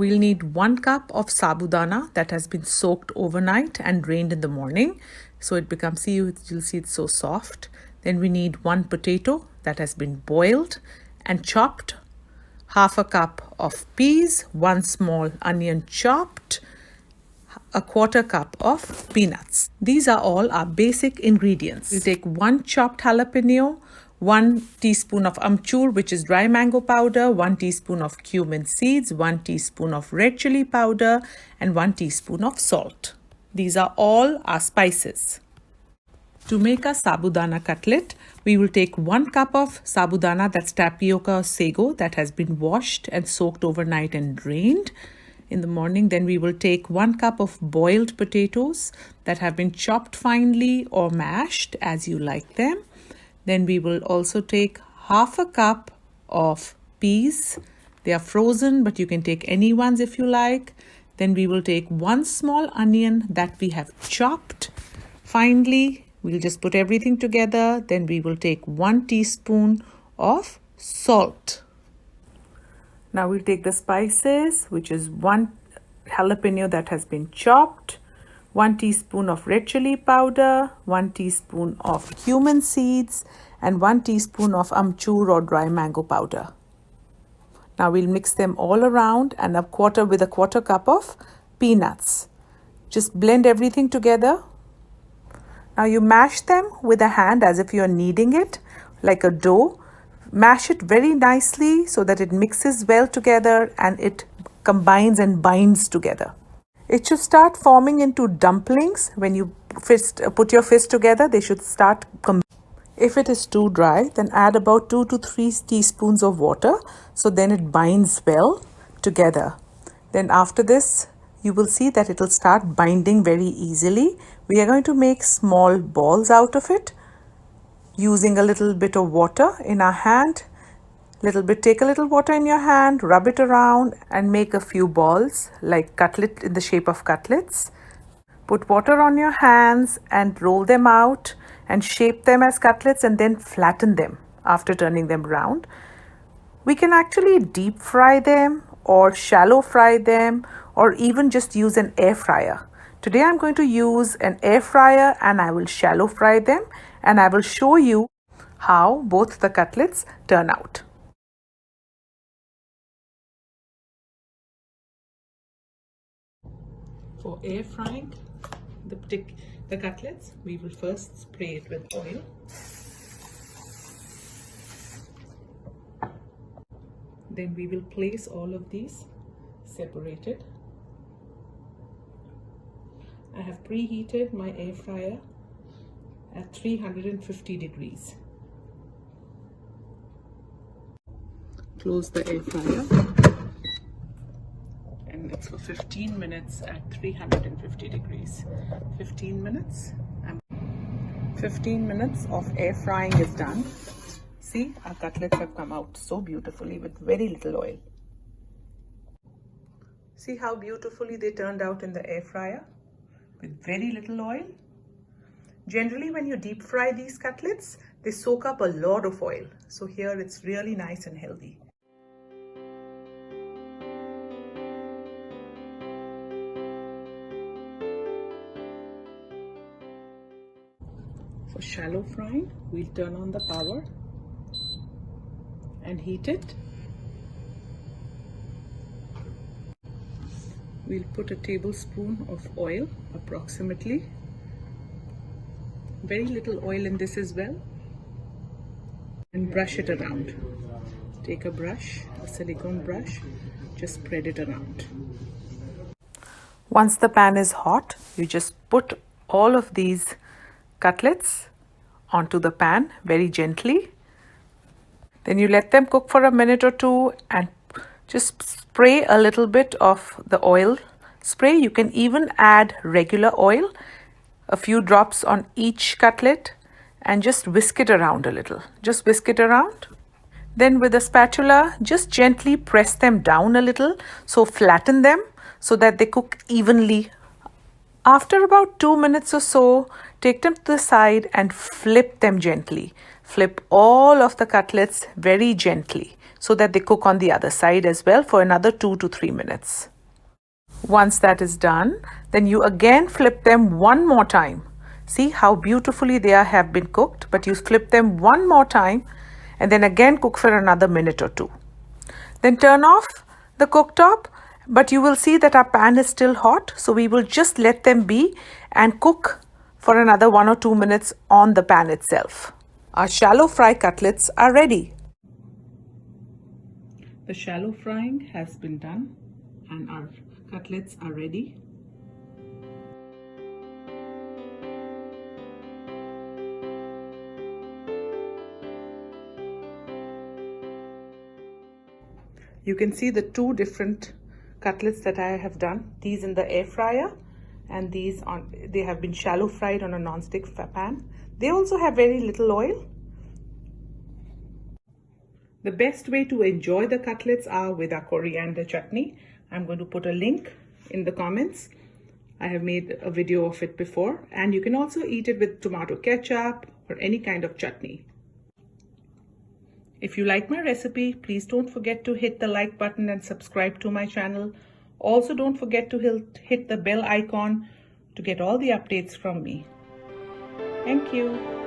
we'll need 1 cup of sabudana that has been soaked overnight and drained in the morning. So it becomes, you'll see it's so soft. Then we need 1 potato that has been boiled and chopped, half a cup of peas, 1 small onion chopped, a 1/4 cup of peanuts. These are all our basic ingredients. You take 1 chopped jalapeno, 1 teaspoon of amchur, which is dry mango powder, 1 teaspoon of cumin seeds, 1 teaspoon of red chili powder, and 1 teaspoon of salt. These are all our spices. To make a sabudana cutlet, we will take 1 cup of sabudana, that's tapioca or sago, that has been washed and soaked overnight and drained in the morning. Then we will take 1 cup of boiled potatoes that have been chopped finely or mashed as you like them. Then we will also take half a cup of peas. They are frozen, but you can take any ones if you like. Then we will take 1 small onion that we have chopped finely. We'll just put everything together. Then we will take 1 teaspoon of salt. Now we'll take the spices, which is 1 jalapeno that has been chopped, 1 teaspoon of red chili powder, 1 teaspoon of cumin seeds, and 1 teaspoon of amchur or dry mango powder. Now we'll mix them all around, and a 1/4 cup of peanuts. Just blend everything together. Now you mash them with a hand as if you're kneading it like a dough. Mash it very nicely so that it mixes well together and it combines and binds together. It should start forming into dumplings when you put your fist together. They should start If it is too dry, then add about 2 to 3 teaspoons of water, so then it binds well together. Then after this, you will see that it will start binding very easily. We are going to make small balls out of it using a little bit of water in our hand. Take a little water in your hand, rub it around and make a few balls like cutlet in the shape of cutlets. Put water on your hands and roll them out and shape them as cutlets and then flatten them after turning them round. We can actually deep fry them or shallow fry them or even just use an air fryer. Today I'm going to use an air fryer and I will shallow fry them and I will show you how both the cutlets turn out. For air frying the cutlets, we will first spray it with oil. Then we will place all of these separated. I have preheated my air fryer at 350 degrees. Close the air fryer and it's for 15 minutes at 350 degrees. 15 minutes. 15 minutes of air frying is done. See, our cutlets have come out so beautifully with very little oil. See how beautifully they turned out in the air fryer with very little oil. Generally, when you deep fry these cutlets, they soak up a lot of oil. So here it's really nice and healthy. For shallow frying, we'll turn on the power and heat it. We'll put a tablespoon of oil approximately. Very little oil in this as well. And brush it around. Take a brush, a silicone brush, just spread it around. Once the pan is hot, you just put all of these cutlets onto the pan very gently. Then you let them cook for a minute or two and just spray a little bit of the oil spray. You can even add regular oil, a few drops on each cutlet, and just whisk it around a little. Just whisk it around. Then with a spatula, just gently press them down a little, so flatten them so that they cook evenly. After about 2 minutes or so, take them to the side and flip them gently. Flip all of the cutlets very gently so that they cook on the other side as well for another 2 to 3 minutes. Once that is done, then you again flip them one more time. See how beautifully they have been cooked, but you flip them one more time and then again cook for another minute or two. Then turn off the cooktop, but you will see that our pan is still hot, so we will just let them be and cook for another 1 or 2 minutes on the pan itself. Our shallow fry cutlets are ready. The shallow frying has been done and our cutlets are ready. You can see the two different cutlets that I have done. These in the air fryer and they have been shallow fried on a non-stick pan. They also have very little oil. The best way to enjoy the cutlets are with our coriander chutney. I'm going to put a link in the comments. I have made a video of it before, and you can also eat it with tomato ketchup or any kind of chutney. If you like my recipe, please don't forget to hit the like button and subscribe to my channel. Also, don't forget to hit the bell icon to get all the updates from me. Thank you.